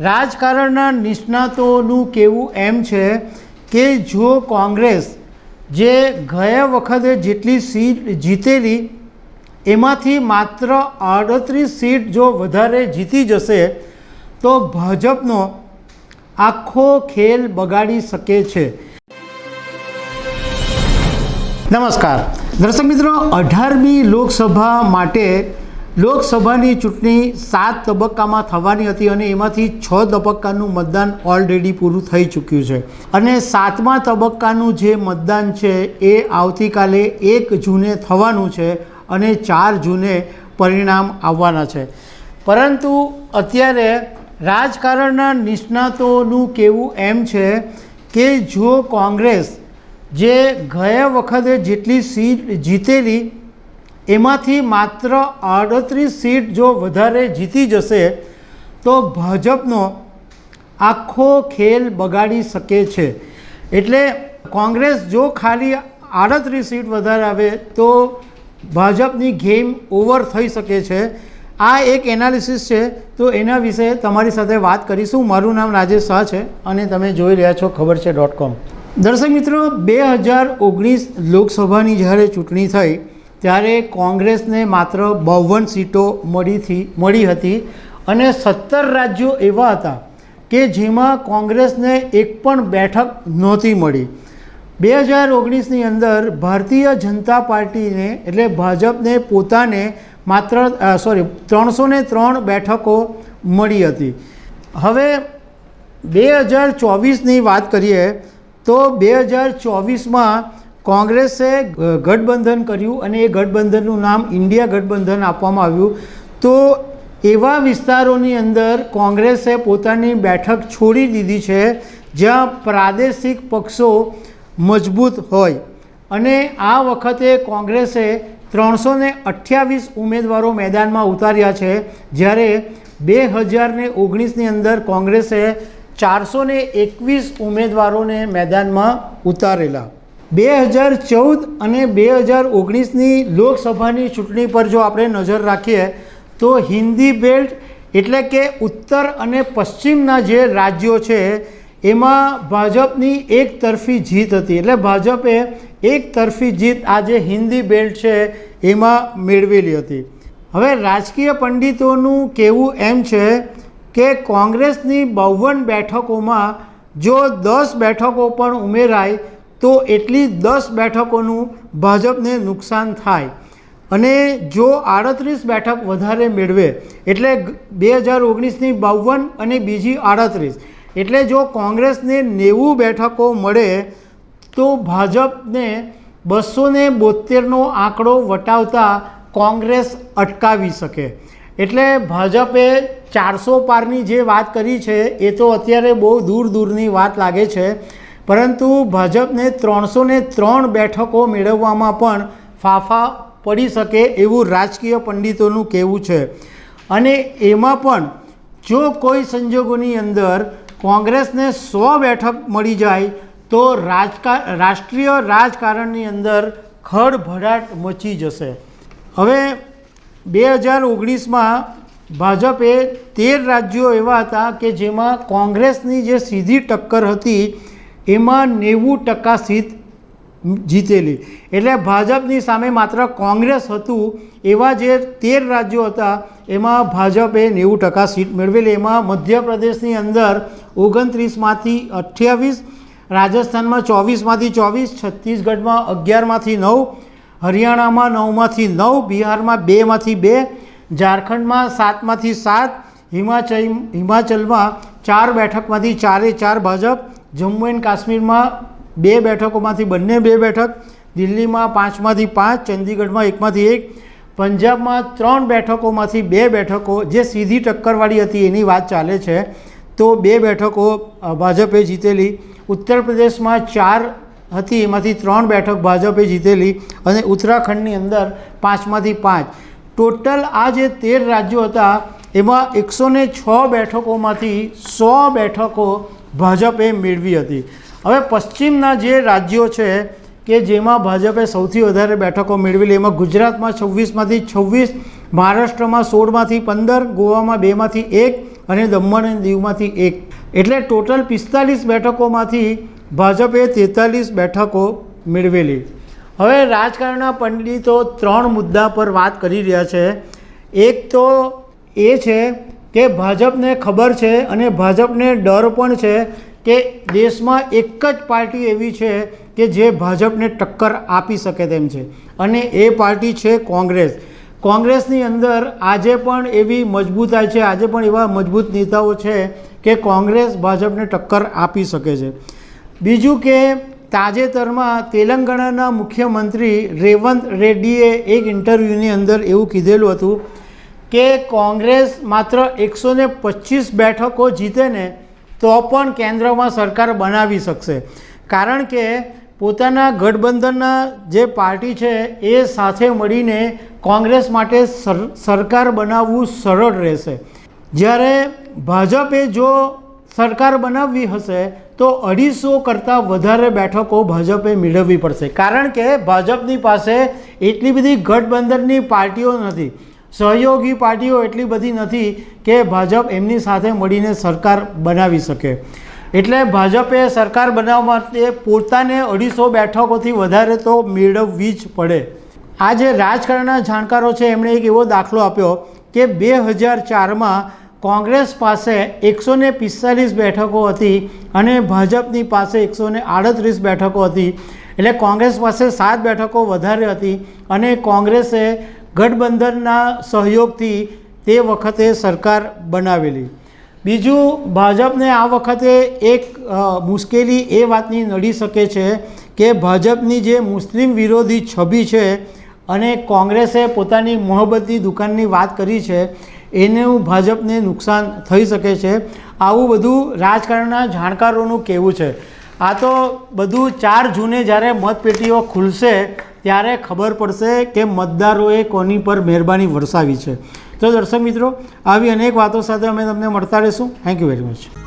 રાજકારણના નિષ્ણાતોનું કહેવું એમ છે કે જો કોંગ્રેસ જે ગયા વખતે જેટલી સીટ જીતેલી એમાંથી માત્ર 38 સીટ જો વધારે જીતી જશે તો ભાજપનો આખો ખેલ બગાડી શકે છે। નમસ્કાર દર્શક મિત્રો, 18મી લોકસભા માટે લોકસભાની ચૂંટણી 7 તબક્કામાં થવાની હતી અને એમાંથી 6 તબક્કાનું મતદાન ઓલરેડી પૂરું થઈ ચૂક્યું છે અને 7મા તબક્કાનું જે મતદાન છે એ આવતીકાલે 1 જૂને થવાનું છે અને 4 જૂને પરિણામ આવવાના છે। પરંતુ અત્યારે રાજકારણના નિષ્ણાતોનું કહેવું એમ છે કે જો કોંગ્રેસ જે ગયા વખતે જેટલી સીટ જીતેલી એમાંથી માત્ર 38 સીટ જો વધારે જીતી જશે તો ભાજપનો આખો ખેલ બગાડી શકે છે। એટલે કોંગ્રેસ જો ખાલી 38 સીટ વધારે આવે તો ભાજપની ગેમ ઓવર થઈ શકે છે। આ એક એનાલિસિસ છે, તો એના વિશે તમારી સાથે વાત કરીશું। મારું નામ રાજેશ શાહ છે અને તમે જોઈ રહ્યા છો ખબરછે.com। દર્શક મિત્રો, 2019 લોકસભાની જ્યારે ચૂંટણી થઈ ત્યારે કોંગ્રેસને માત્ર 52 સીટો મળી હતી અને 17 રાજ્યો એવા હતા કે જેમાં કોંગ્રેસને એક પણ બેઠક નહોતી મળી। 2019ની અંદર ભારતીય જનતા પાર્ટીને એટલે ભાજપને પોતાને માત્ર 303 બેઠકો મળી હતી। હવે 2024ની વાત કરીએ તો 2024માં કોંગ્રેસે ગઠબંધન કર્યું અને એ ગઠબંધનનું નામ ઇન્ડિયા ગઠબંધન આપવામાં આવ્યું। તો એવા વિસ્તારોની અંદર કોંગ્રેસે પોતાની બેઠક છોડી દીધી છે જ્યાં પ્રાદેશિક પક્ષો મજબૂત હોય અને આ વખતે કોંગ્રેસે 328 ઉમેદવારો મેદાનમાં ઉતાર્યા છે, જ્યારે 2019ની અંદર કોંગ્રેસે 421 ઉમેદવારોને મેદાનમાં ઉતારેલા। 2014 અને 2019ની લોકસભાની ચૂંટણી પર જો આપણે નજર રાખીએ તો હિન્દી બેલ્ટ એટલે કે ઉત્તર અને પશ્ચિમના જે રાજ્યો છે એમાં ભાજપની એક તરફી જીત હતી। એટલે ભાજપે એક તરફી જીત આ જે હિન્દી બેલ્ટ છે એમાં મેળવેલી હતી। હવે રાજકીય પંડિતોનું કહેવું એમ છે કે કોંગ્રેસની 52 બેઠકોમાં જો 10 બેઠકો પણ ઉમેરાય તો એટલી 10 બેઠકોનું ભાજપને નુકસાન થાય અને જો 38 બેઠક વધારે મેળવે એટલે 2019ની 52 અને બીજી 38 એટલે જો કોંગ્રેસને 90 બેઠકો મળે તો ભાજપને 272નો આંકડો વટાવતા કોંગ્રેસ અટકાવી શકે। એટલે ભાજપે 400 પારની જે વાત કરી છે એ તો અત્યારે બહુ દૂરની વાત લાગે છે, પરંતુ ભાજપને 303 બેઠકો મેળવવામાં પણ ફાફા પડી શકે એવું રાજકીય પંડિતોનું કહેવું છે। અને એમાં પણ જો કોઈ સંજોગોની અંદર કોંગ્રેસને 100 બેઠક મળી જાય તો રાષ્ટ્રીય રાજકારણની અંદર ખળભળાટ મચી જશે। હવે 2019માં ભાજપે 13 રાજ્યો એવા હતા કે જેમાં કોંગ્રેસની જે સીધી ટક્કર હતી એમાં 90% સીટ જીતેલી। એટલે ભાજપની સામે માત્ર કોંગ્રેસ હતું એવા જે 13 રાજ્યો હતા એમાં ભાજપે 90% સીટ મેળવેલી। એમાં મધ્યપ્રદેશની અંદર 29માંથી 28, રાજસ્થાનમાં 24માંથી 24, છત્તીસગઢમાં 11માંથી 9, હરિયાણામાં 9માંથી 9, બિહારમાં 2માંથી 2, ઝારખંડમાં 7માંથી 7, હિમાચલમાં 4 બેઠકમાંથી 4 ભાજપ, જમ્મુ એન્ડ કાશ્મીરમાં 2 બેઠકોમાંથી બંને 2 બેઠક, દિલ્હીમાં 5માંથી 5, ચંદીગઢમાં 1માંથી 1, પંજાબમાં 3 બેઠકોમાંથી 2 બેઠકો જે સીધી ટક્કરવાળી હતી એની વાત ચાલે છે તો 2 બેઠકો ભાજપે જીતેલી। ઉત્તર પ્રદેશમાં 4 હતી એમાંથી 3 બેઠક ભાજપે જીતેલી અને ઉત્તરાખંડની અંદર 5માંથી 5। ટોટલ આ જે 13 રાજ્યો હતા એમાં 106 બેઠકોમાંથી 100 બેઠકો ભાજપે મેળવી હતી। હવે પશ્ચિમના જે રાજ્યો છે કે જેમાં ભાજપે સૌથી વધારે બેઠકો મેળવેલી એમાં ગુજરાતમાં 26માંથી 26, મહારાષ્ટ્રમાં 16માંથી 15, ગોવામાં 2માંથી 1 અને દમણ અને દીવમાંથી 1, એટલે ટોટલ 45 બેઠકોમાંથી ભાજપે 43 બેઠકો મેળવેલી. હવે રાજકારણના પંડિતો 3 મુદ્દા પર વાત કરી રહ્યા છે. એક તો એ છે કે ભાજપને ખબર છે અને ભાજપને ડર પણ છે કે દેશમાં એક જ પાર્ટી એવી છે કે જે ભાજપને ટક્કર આપી શકે તેમ છે, અને એ પાર્ટી છે કોંગ્રેસ. કોંગ્રેસની અંદર આજે પણ એવી મજબૂતાઈ છે, આજે પણ એવા મજબૂત નેતાઓ છે કે કોંગ્રેસ ભાજપને ટક્કર આપી શકે છે. બીજું કે તાજેતરમાં તેલંગાણાના મુખ્યમંત્રી રેવંત રેડ્ડીએ એક ઇન્ટરવ્યૂની અંદર એવું કીધેલું હતું કે કોંગ્રેસ માત્ર 125 બેઠકો જીતે ને તો પણ કેન્દ્રમાં સરકાર બનાવી શકશે, કારણ કે પોતાના ગઠબંધનના જે પાર્ટી છે એ સાથે મળીને કોંગ્રેસ માટે સરકાર બનાવવું સરળ રહેશે. જ્યારે ભાજપે જો સરકાર બનાવવી હશે તો 250 કરતાં વધારે બેઠકો ભાજપે મેળવવી પડશે, કારણ કે ભાજપની પાસે એટલી બધી ગઠબંધનની પાર્ટીઓ નથી, સહયોગી પાર્ટીઓ એટલી બધી નથી કે ભાજપ એમની સાથે મળીને સરકાર બનાવી શકે. એટલે ભાજપે સરકાર બનાવવા માટે પોતાને 250 બેઠકોથી વધારે તો મેળવવી જ પડે. આ જે રાજકારણના જાણકારો છે એમણે એક એવો દાખલો આપ્યો કે 2004માં કોંગ્રેસ પાસે 145 બેઠકો હતી અને ભાજપની પાસે 138 બેઠકો હતી, એટલે કોંગ્રેસ પાસે 7 બેઠકો વધારે હતી અને કોંગ્રેસે ગઠબંધનના સહયોગથી તે વખતે સરકાર બનાવેલી. બીજું, ભાજપને આ વખતે એક મુશ્કેલી એ વાતની નડી શકે છે કે ભાજપની જે મુસ્લિમ વિરોધી છબી છે અને કોંગ્રેસે પોતાની મોહબ્બતની દુકાનની વાત કરી છે એનું ભાજપને નુકસાન થઈ શકે છે. આવું બધું રાજકારણના જાણકારોનું કહેવું છે. આ તો બધું 4 જૂને જ્યારે મતપેટીઓ ખુલશે ત્યારે ખબર પડશે કે મતદારોએ કોની પર મહેરબાની વરસાવી છે. તો દર્શક મિત્રો, આવી અનેક વાતો સાથે અમે તમને મળતા રહીશું. Thank you very much.